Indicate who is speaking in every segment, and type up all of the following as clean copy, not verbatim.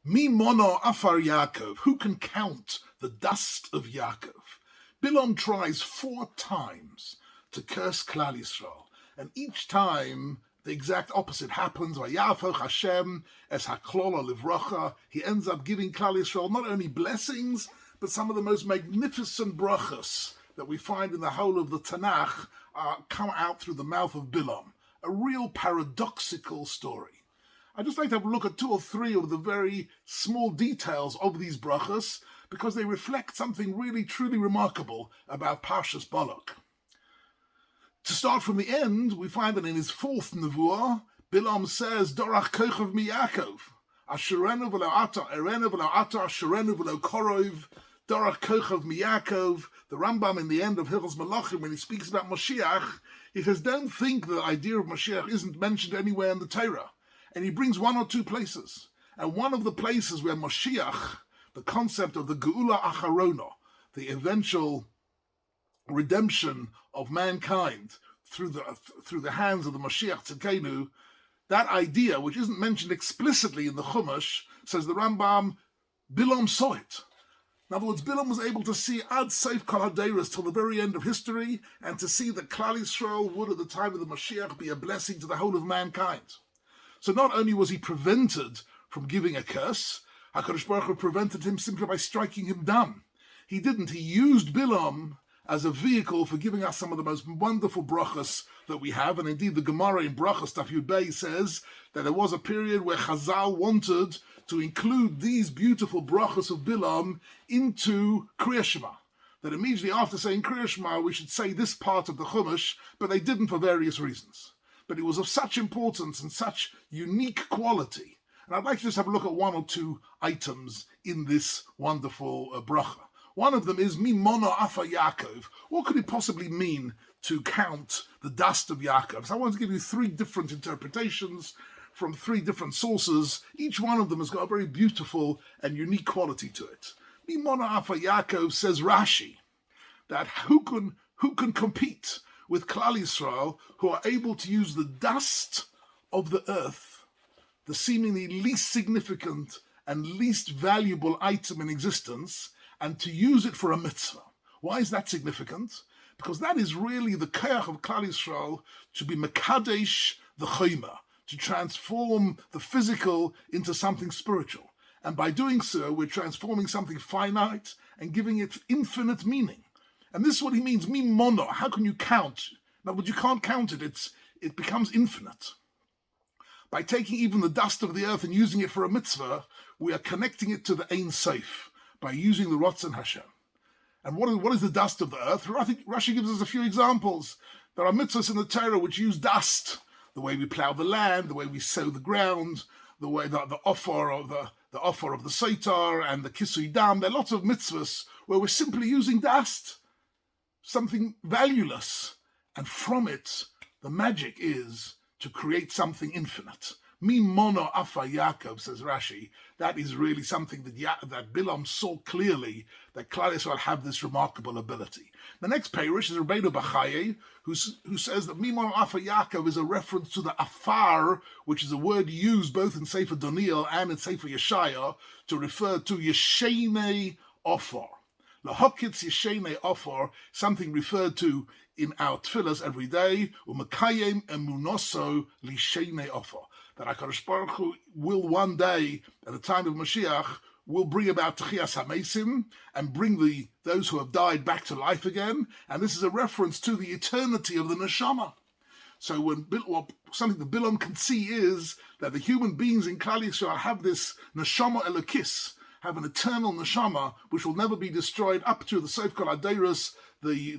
Speaker 1: Mi mono afar Yaakov. Who can count the dust of Yaakov? Bilaam tries 4 times to curse Klal Yisrael, and each time the exact opposite happens. Vayafach Hashem es haklola livracha. He ends up giving Klal Yisrael not only blessings, but some of the most magnificent brachas that we find in the whole of the Tanakh come out through the mouth of Bilaam. A real paradoxical story. I'd just like to have a look at 2 or 3 of the very small details of these brachas, because they reflect something really, truly remarkable about Parshas Balak. To start from the end, we find that in his 4th nevuah, Bilaam says, Dorach kochav mi Yaakov, asherenu v'lo ata, erenu v'lo ata, asherenu v'lo korov, Dorach kochav mi Yaakov. The Rambam in the end of Hilchos Malachim, when he speaks about Mashiach, he says, don't think the idea of Mashiach isn't mentioned anywhere in the Torah. And he brings 1 or 2 places. And one of the places where Mashiach, the concept of the Geula Acharona, the eventual redemption of mankind through the hands of the Mashiach Tzidkenu, that idea, which isn't mentioned explicitly in the Chumash, says the Rambam, Bilaam saw it. In other words, Bilaam was able to see Ad Seif Kol HaDeiros till the very end of history, and to see that Klal Yisrael would at the time of the Mashiach be a blessing to the whole of mankind. So not only was he prevented from giving a curse, HaKadosh Baruch Hu prevented him simply by striking him down. He didn't. He used Bilaam as a vehicle for giving us some of the most wonderful brachas that we have. And indeed, the Gemara in Brachas Daf Yud Bey says that there was a period where Chazal wanted to include these beautiful brachas of Bilaam into Kriya Shema. That immediately after saying Kriya Shema, we should say this part of the Chumash, but they didn't for various reasons. But it was of such importance and such unique quality. And I'd like to just have a look at 1 or 2 items in this wonderful bracha. One of them is Mi mono afa Yaakov. What could it possibly mean to count the dust of Yaakov? So I want to give you 3 different interpretations from 3 different sources. Each one of them has got a very beautiful and unique quality to it. Mi mono afa Yaakov, says Rashi, that who can compete with Klal Yisrael, who are able to use the dust of the earth, the seemingly least significant and least valuable item in existence, and to use it for a mitzvah. Why is that significant? Because that is really the koach of Klal Yisrael to be mekadesh the chayma, to transform the physical into something spiritual. And by doing so, we're transforming something finite and giving it infinite meaning. And this is what he means, mi mono. How can you count? In other words, you can't count it. It becomes infinite. By taking even the dust of the earth and using it for a mitzvah, we are connecting it to the Ein Sof by using the Ratzon Hashem. And what is the dust of the earth? I think Rashi gives us a few examples. There are mitzvahs in the Torah which use dust. The way we plow the land, the way we sow the ground, the way the offer of the offer of the Seitar and the Kisui Dam. There are lots of mitzvahs where we're simply using dust, something valueless, and from it, the magic is to create something infinite. Mi mono afa Yaakov, says Rashi. That is really something that Bilaam saw clearly, that Klal Yisrael have this remarkable ability. The next parish is Rabbeinu Bachaye, who says that Mi mono afa Yaakov is a reference to the afar, which is a word used both in Sefer Daniel and in Sefer Yeshaya to refer to Yeshenei Ofor. Lahokitz Yeshenei Ofor, something referred to in our tefillas every day, u'makayem emunoso lishenei Ofor. That HaKadosh Baruch Hu will one day, at the time of Mashiach, will bring about Techiyas HaMesim and bring those who have died back to life again. And this is a reference to the eternity of the neshama. So something that Bilaam can see is that the human beings in Klal Yisrael have this neshama elokis, have an eternal neshama which will never be destroyed up to the Seif Kol HaDeiros, the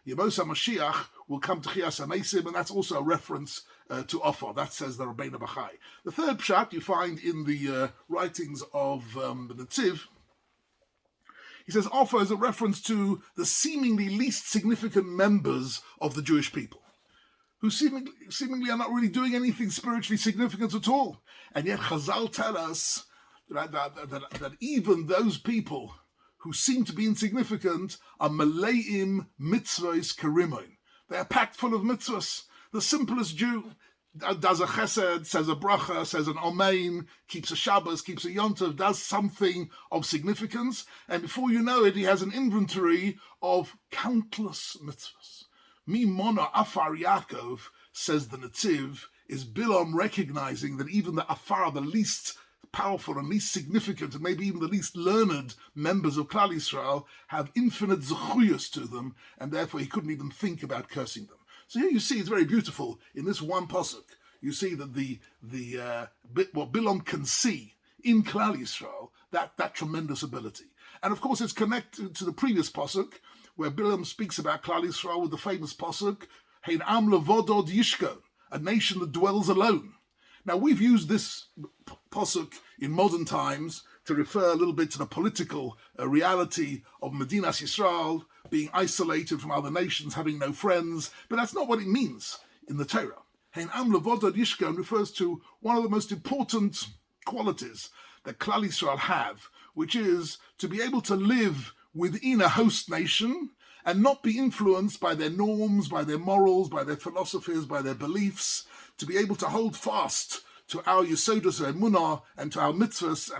Speaker 1: Yemos HaMashiach will come to Techiyas HaMesim, and that's also a reference to Offer. That says the Rabbeinu Bachai. The third pshat you find in the writings of the Netziv. He says Offer is a reference to the seemingly least significant members of the Jewish people, who seemingly are not really doing anything spiritually significant at all. And yet Chazal tell us that even those people who seem to be insignificant are maleim mitzvahs karimon. They are packed full of mitzvahs. The simplest Jew does a chesed, says a bracha, says an amen, keeps a Shabbos, keeps a Yontav, does something of significance, and before you know it, he has an inventory of countless mitzvahs. Mi mona afar Yaakov, says the Netziv, is Bilaam recognizing that even the afar, the least powerful and least significant, and maybe even the least learned members of Klal Yisrael, have infinite zechuyos to them, and therefore he couldn't even think about cursing them. So here you see, it's very beautiful. In this one pasuk, you see that what Bilaam can see in Klal Yisrael, that tremendous ability. And of course, it's connected to the previous pasuk, where Bilaam speaks about Klal Yisrael with the famous pasuk, Hein am levodod yishkon, a nation that dwells alone. Now, we've used this pasuk in modern times to refer a little bit to the political reality of Medinas Yisrael, being isolated from other nations, having no friends, but that's not what it means in the Torah. Hein am levodod yishkon refers to one of the most important qualities that Klal Yisrael have, which is to be able to live within a host nation and not be influenced by their norms, by their morals, by their philosophies, by their beliefs, to be able to hold fast to our Yesodus of Emunah and to our mitzvahs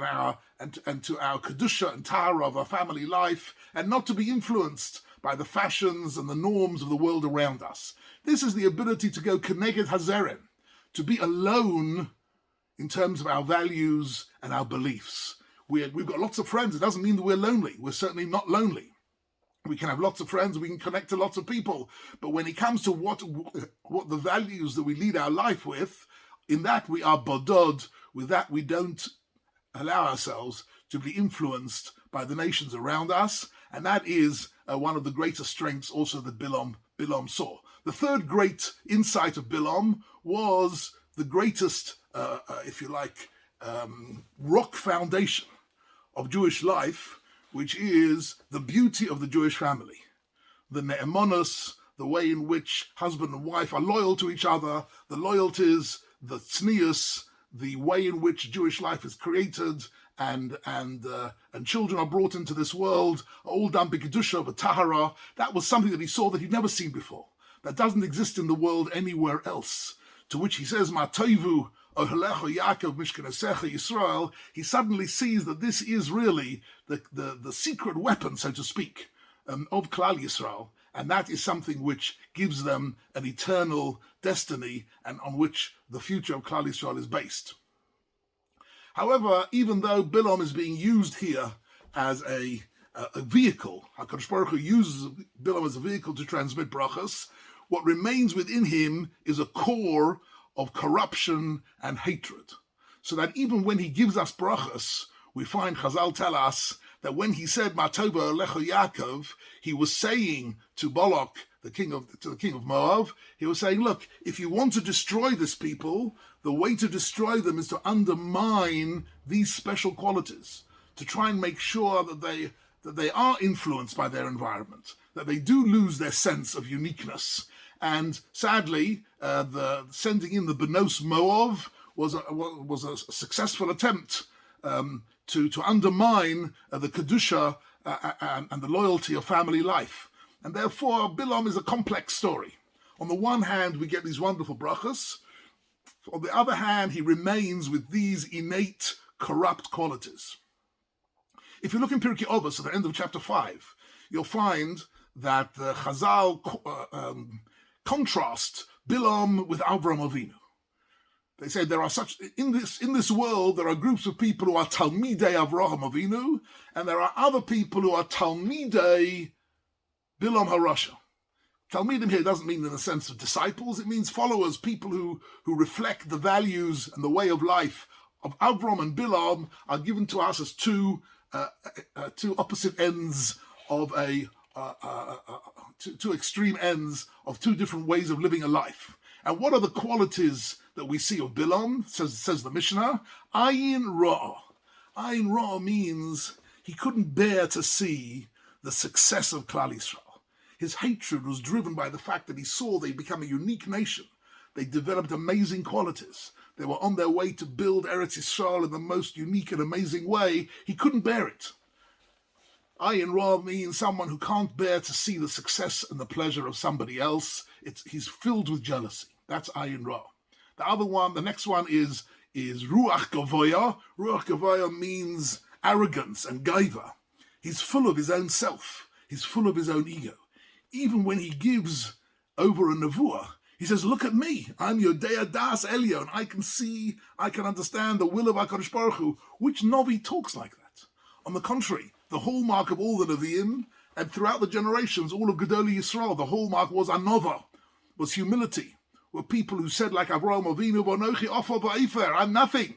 Speaker 1: and to our Kedusha and Tahara of our family life, and not to be influenced by the fashions and the norms of the world around us. This is the ability to go Keneged Hazeren, to be alone in terms of our values and our beliefs. We've got lots of friends. It doesn't mean that we're lonely. We're certainly not lonely. We can have lots of friends, we can connect to lots of people. But when it comes to what the values that we lead our life with, in that we are bodod, with that we don't allow ourselves to be influenced by the nations around us. And that is one of the greatest strengths also that Bilaam saw. The third great insight of Bilaam was the greatest, if you like, rock foundation of Jewish life, which is the beauty of the Jewish family. The ne'emonos, the way in which husband and wife are loyal to each other, the loyalties, the tznius, the way in which Jewish life is created and children are brought into this world, all done b'kedusha, b'tahara. That was something that he saw that he'd never seen before. That doesn't exist in the world anywhere else. To which he says, Ma toivu Ohelecho Yaakov Mishkanesecha Yisrael, he suddenly sees that this is really the secret weapon, so to speak, of Klal Yisrael, and that is something which gives them an eternal destiny and on which the future of Klal Yisrael is based. However, even though Bilaam is being used here as a vehicle, HaKadosh Baruch Hu uses Bilaam as a vehicle to transmit brachas, what remains within him is a core of corruption and hatred. So that even when he gives us brachas, we find Chazal tell us that when he said Matova Alecho Yaakov, he was saying to Balak, the king of Moab, he was saying, look, if you want to destroy this people, the way to destroy them is to undermine these special qualities, to try and make sure that they are influenced by their environment, that they do lose their sense of uniqueness. And sadly, the sending in the Benos Moab was a successful attempt to undermine the Kedusha and the loyalty of family life. And therefore, Bilaam is a complex story. On the one hand, we get these wonderful brachas. On the other hand, he remains with these innate corrupt qualities. If you look in Pirkei Avos at the end of chapter 5, you'll find that the Chazal contrast Bilaam with Avraham Avinu. They say there are in this world there are groups of people who are Talmidei Avraham Avinu, and there are other people who are Talmidei Bilaam HaRasha. Talmidim here doesn't mean in the sense of disciples, it means followers, people who reflect the values and the way of life of Avram and Bilaam are given to us as two opposite ends of two extreme ends of two different ways of living a life. And what are the qualities that we see of Bilaam? Says the Mishnah, Ayin Ra. Ayin Ra means he couldn't bear to see the success of Klal Yisrael. His hatred was driven by the fact that he saw they become a unique nation. They developed amazing qualities. They were on their way to build Eretz Yisrael in the most unique and amazing way. He couldn't bear it. Ayin Ra means someone who can't bear to see the success and the pleasure of somebody else. He's filled with jealousy. That's Ayin Ra. The next one is Ruach Gavoya. Ruach Gavoya means arrogance and gaiva. He's full of his own self. He's full of his own ego. Even when he gives over a nevuah, he says, look at me. I'm your Dea Das Elyon. I can see, I can understand the will of HaKadosh Baruch Hu. Which Novi talks like that? On the contrary, the hallmark of all the Nevi'im, and throughout the generations, all of Gedolei Yisrael, the hallmark was anova, was humility. Were people who said like Avraham Avinu, V'anochi offer v'efer, I'm nothing.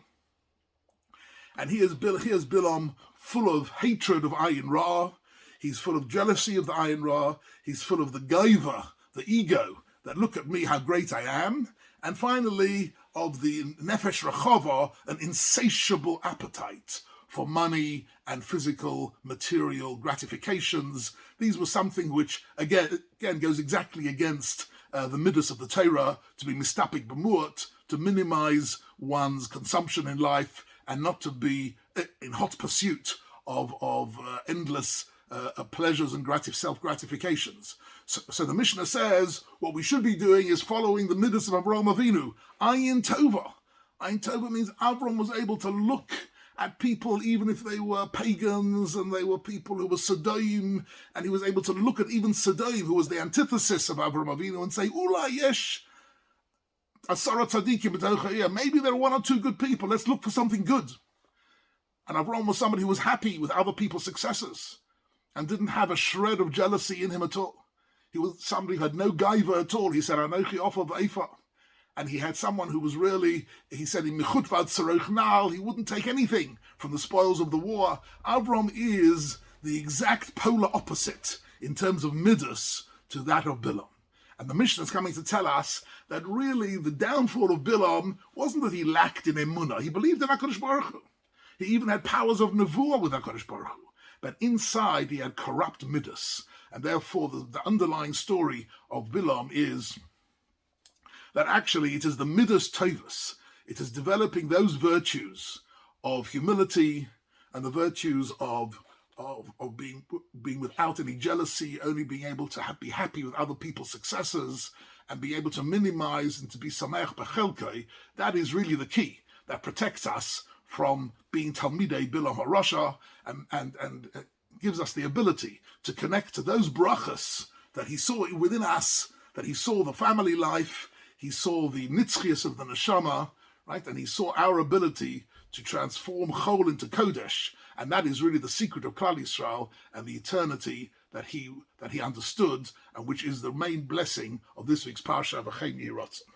Speaker 1: And here's Bilaam, full of hatred of Ayin Ra. He's full of jealousy of the Ayin Ra. He's full of the gaiva, the ego, that look at me, how great I am. And finally, of the nefesh rachava, an insatiable appetite for money and physical material gratifications. These were something which, again goes exactly against the midas of the Torah, to be mistapik b'muat, to minimize one's consumption in life and not to be in hot pursuit of endless pleasures and self-gratifications. So the Mishnah says what we should be doing is following the midas of Avraham Avinu. Ayin Tova. Ayin Tova means Avram was able to look at people even if they were pagans and they were people who were Sodom, and he was able to look at even Sodom, who was the antithesis of Avraham Avinu, and say, Ula yesh asara tzadikim b'tochayah. Maybe there are one or two good people. Let's look for something good. And Avraham was somebody who was happy with other people's successes and didn't have a shred of jealousy in him at all. He was somebody who had no gaiva at all. He said, Anochi offer v'efa. And he had someone who was really, he said, in Michut vad Saroch Nal, he wouldn't take anything from the spoils of the war. Avram is the exact polar opposite in terms of midas to that of Bilaam. And the Mishnah is coming to tell us that really the downfall of Bilaam wasn't that he lacked in emunah. He believed in HaKadosh Baruch Hu. He even had powers of nevuah with HaKadosh Baruch Hu. But inside he had corrupt midas. And therefore the underlying story of Bilaam is that actually it is the midas tovus. It is developing those virtues of humility and the virtues of being without any jealousy, only being able to be happy with other people's successes and be able to minimize and to be sameach b'chelkei. That is really the key that protects us from being Talmidei Bilam HaRasha and gives us the ability to connect to those brachas that he saw within us, that he saw the family life, he saw the nitzchias of the neshama, right? And he saw our ability to transform Chol into Kodesh. And that is really the secret of Klal Yisrael and the eternity that he understood, and which is the main blessing of this week's Parsha, V'chein Yehi Ratzon.